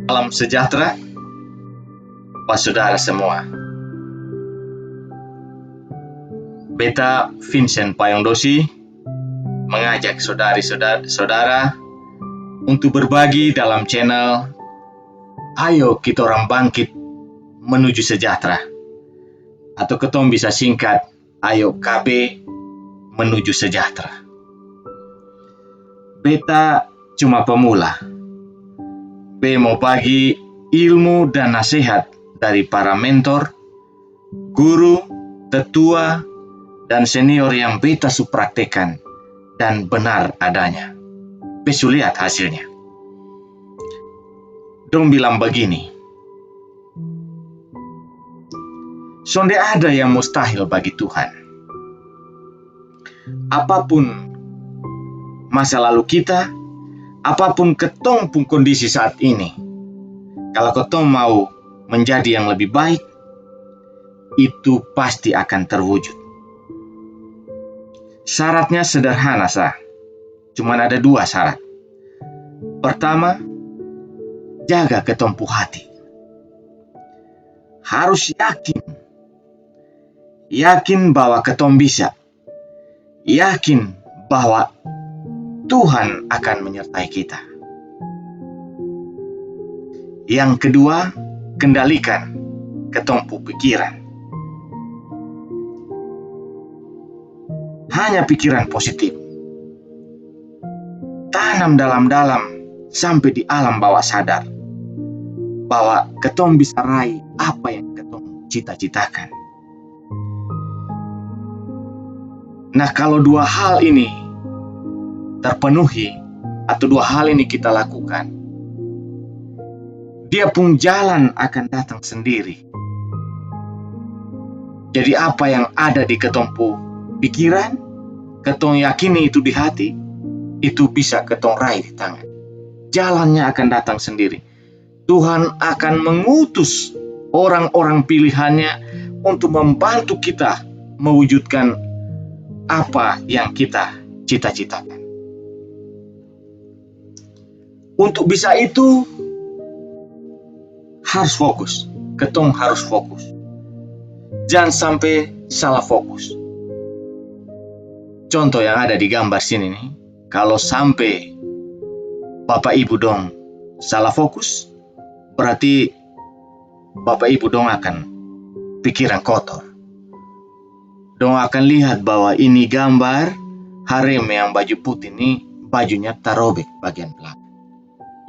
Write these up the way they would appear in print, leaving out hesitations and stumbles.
Salam sejahtera buat saudara semua. Beta Vincent Payongdosi mengajak saudara untuk berbagi dalam channel Ayo Kita Orang Bangkit Menuju Sejahtera, atau ketong bisa singkat Ayo KB Menuju Sejahtera. Beta cuma pemula. Be mau bagi ilmu dan nasihat dari para mentor, guru, tetua, dan senior yang beta supraktekan dan benar adanya. Be su lihat hasilnya. Dong bilang begini, sonde ada yang mustahil bagi Tuhan. Apapun masa lalu kita, apapun ketong pun kondisi saat ini, kalau ketong mau menjadi yang lebih baik, itu pasti akan terwujud. Syaratnya sederhana sah. Cuman ada 2 syarat. Pertama, jaga ketong pu hati. Harus yakin bahwa ketong bisa. Yakin bahwa Tuhan akan menyertai kita. Yang kedua, kendalikan ketong pu pikiran. Hanya pikiran positif. Tanam dalam-dalam sampai di alam bawah sadar bahwa ketong bisa raih apa yang ketong cita-citakan. Nah, kalau 2 hal ini terpenuhi atau 2 hal ini kita lakukan, dia pun jalan akan datang sendiri. Jadi apa yang ada di ketong pu pikiran, ketong yakini itu di hati, itu bisa ketong raih di tangan. Jalannya akan datang sendiri. Tuhan akan mengutus orang-orang pilihannya untuk membantu kita mewujudkan apa yang kita cita-citakan. Untuk bisa itu harus fokus. Ketong harus fokus. Jangan sampai salah fokus. Contoh yang ada di gambar sini nih, kalau sampai Bapak Ibu dong salah fokus, berarti Bapak Ibu dong akan pikiran kotor. Dong akan lihat bahwa ini gambar harem yang baju putih ini, bajunya tarobek bagian belakang.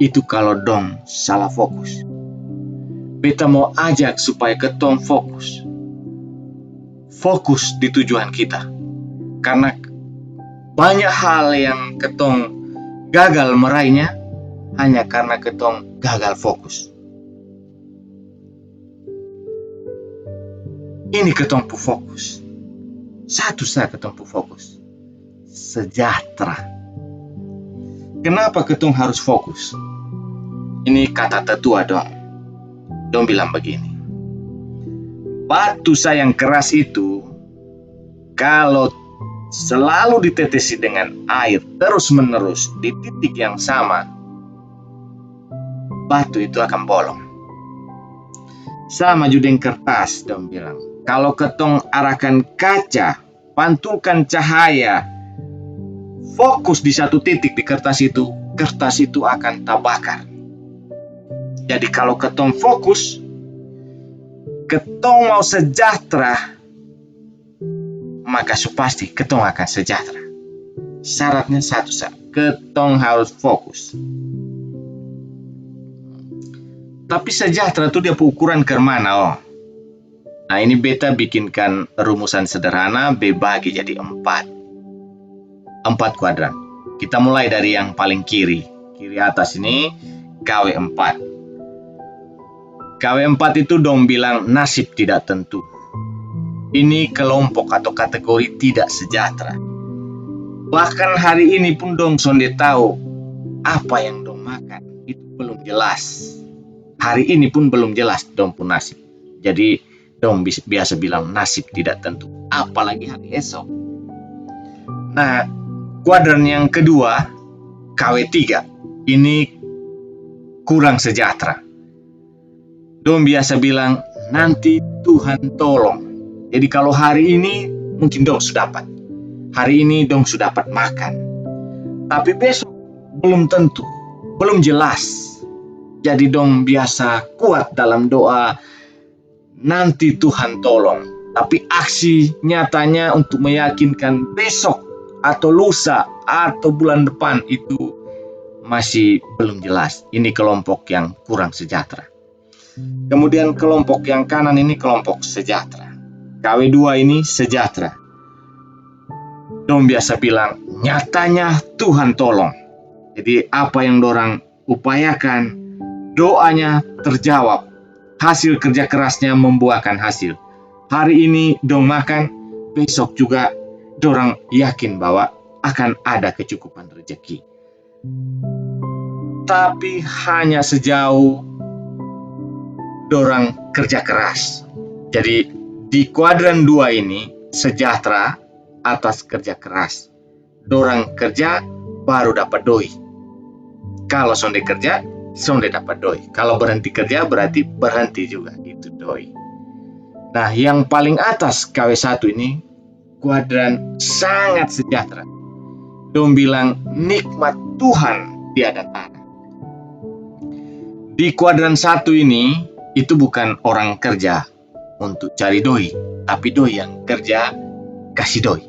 Itu kalau dong salah fokus. Beta mau ajak supaya ketong fokus. Fokus di tujuan kita. Karena banyak hal yang ketong gagal meraihnya hanya karena ketong gagal fokus. Ini ketong pu fokus. Satu saja ketong pu fokus. Sejahtera. Kenapa ketong harus fokus? Ini kata tetua dong. Dong bilang begini. Batu yang keras itu kalau selalu ditetesi dengan air terus-menerus di titik yang sama, batu itu akan bolong. Sama juga dengan kertas, dong bilang. Kalau ketong arahkan kaca, pantulkan cahaya, fokus di satu titik di kertas itu akan terbakar. Jadi kalau ketong fokus, ketong mau sejahtera, maka pasti ketong akan sejahtera. Syaratnya satu saja, ketong harus fokus. Tapi sejahtera itu dia ukuran ke mana? Oh. Nah, ini beta bikinkan rumusan sederhana, B bagi jadi 4 kuadran. Kita mulai dari yang paling kiri atas ini, KW4. KW4 itu dong bilang nasib tidak tentu. Ini kelompok atau kategori tidak sejahtera. Bahkan hari ini pun dong sonde tahu apa yang dong makan. Itu belum jelas. Hari ini pun belum jelas dong pun nasib. Jadi dong biasa bilang nasib tidak tentu. Apalagi hari esok. Nah, kuadran yang kedua, KW3. Ini kurang sejahtera. Dong biasa bilang, nanti Tuhan tolong. Jadi kalau hari ini mungkin dong sudah dapat. Hari ini dong sudah dapat makan. Tapi besok belum tentu, belum jelas. Jadi dong biasa kuat dalam doa, nanti Tuhan tolong. Tapi aksi nyatanya untuk meyakinkan besok atau lusa atau bulan depan itu masih belum jelas. Ini kelompok yang kurang sejahtera. Kemudian kelompok yang kanan ini kelompok sejahtera. KW2 ini sejahtera. Dong biasa bilang, nyatanya Tuhan tolong. Jadi apa yang dorang upayakan, doanya terjawab. Hasil kerja kerasnya membuahkan hasil. Hari ini dong makan, besok juga dorang yakin bahwa akan ada kecukupan rezeki. Tapi hanya sejauh dorang kerja keras. Jadi di kuadran 2 ini sejahtera atas kerja keras. Dorang kerja baru dapat doi. Kalau sonde kerja, sonde dapat doi. Kalau berhenti kerja berarti berhenti juga itu doi. Nah, yang paling atas KW1 ini kuadran sangat sejahtera. Dong bilang nikmat Tuhan tiada tara. Di kuadran 1 ini itu bukan orang kerja untuk cari doi, tapi doi yang kerja kasih doi.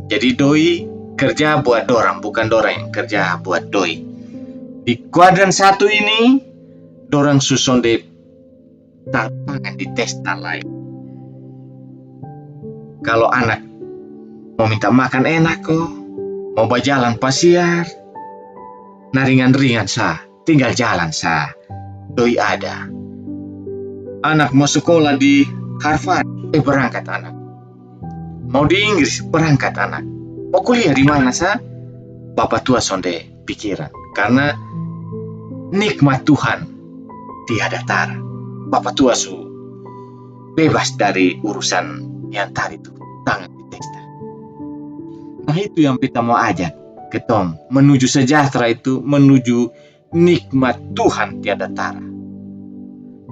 Jadi doi kerja buat dorang, bukan dorang yang kerja buat doi. Di kuadran 1 ini, dorang susonde tangan di testa lain. Kalau anak mau minta makan enak kok, mau berjalan pasiar, nah ringan-ringan sah, tinggal jalan sah, doi ada. Anak mau sekolah di Harvard, berangkat anak. Mau di Inggris, berangkat anak. Mau kuliah di mana sah? Bapak tua sonde pikiran. Karena nikmat Tuhan tiada tara. Bapak tua su bebas dari urusan yang tadi itu, tangan di testa. Nah itu yang kita mau ajak ketong. Menuju sejahtera itu, menuju nikmat Tuhan tiada tara.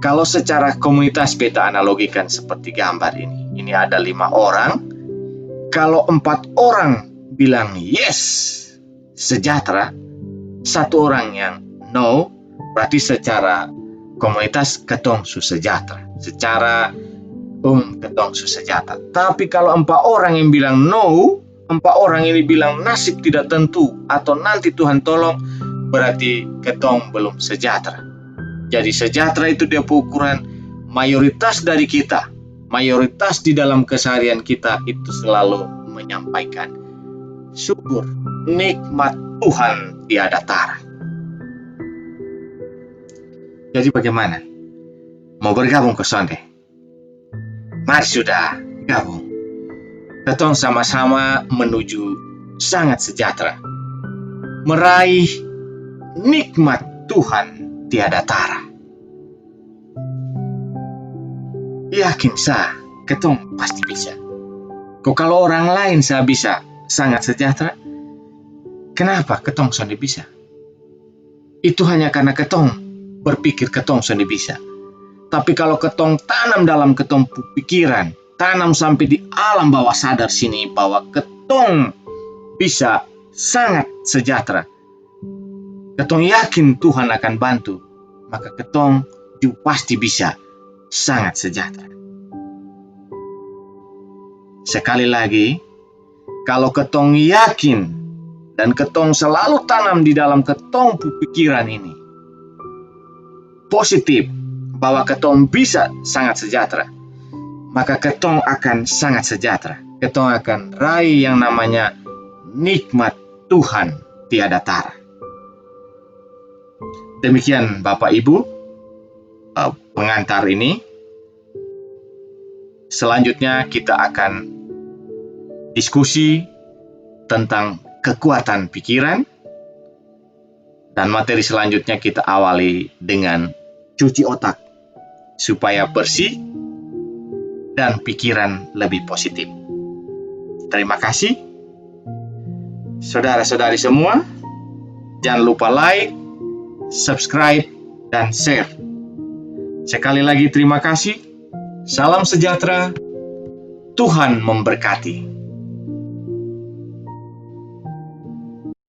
Kalau secara komunitas beta analogikan seperti gambar ini. Ini ada 5 orang. Kalau 4 orang bilang yes, sejahtera. 1 orang yang no, berarti secara komunitas ketong su sejahtera. Secara ketong su sejahtera. Tapi kalau 4 orang yang bilang no, 4 orang ini bilang nasib tidak tentu atau nanti Tuhan tolong, berarti ketong belum sejahtera. Jadi sejahtera itu dia ukuran mayoritas dari kita. Mayoritas di dalam keseharian kita itu selalu menyampaikan syukur, nikmat Tuhan tiada tara. Jadi bagaimana? Mau bergabung ke sonde? Mari sudah gabung. Ketong sama-sama menuju sangat sejahtera. Meraih nikmat Tuhan tiada tara. Yakin sah, ketong pasti bisa. Kok kalau orang lain sah bisa sangat sejahtera, kenapa ketong sonde bisa? Itu hanya karena ketong berpikir ketong sonde bisa. Tapi kalau ketong tanam dalam ketong pikiran, tanam sampai di alam bawah sadar sini bahwa ketong bisa sangat sejahtera, ketong yakin Tuhan akan bantu, maka ketong juga pasti bisa sangat sejahtera. Sekali lagi, kalau ketong yakin dan ketong selalu tanam di dalam ketong pikiran ini positif bahwa ketong bisa sangat sejahtera, maka ketong akan sangat sejahtera. Ketong akan raih yang namanya nikmat Tuhan tiada tara. Demikian Bapak Ibu pengantar ini. Selanjutnya kita akan diskusi tentang kekuatan pikiran, dan materi selanjutnya kita awali dengan cuci otak supaya bersih dan pikiran lebih positif. Terima kasih saudara-saudari semua. Jangan lupa like, subscribe, dan share. Sekali lagi terima kasih. Salam sejahtera. Tuhan memberkati.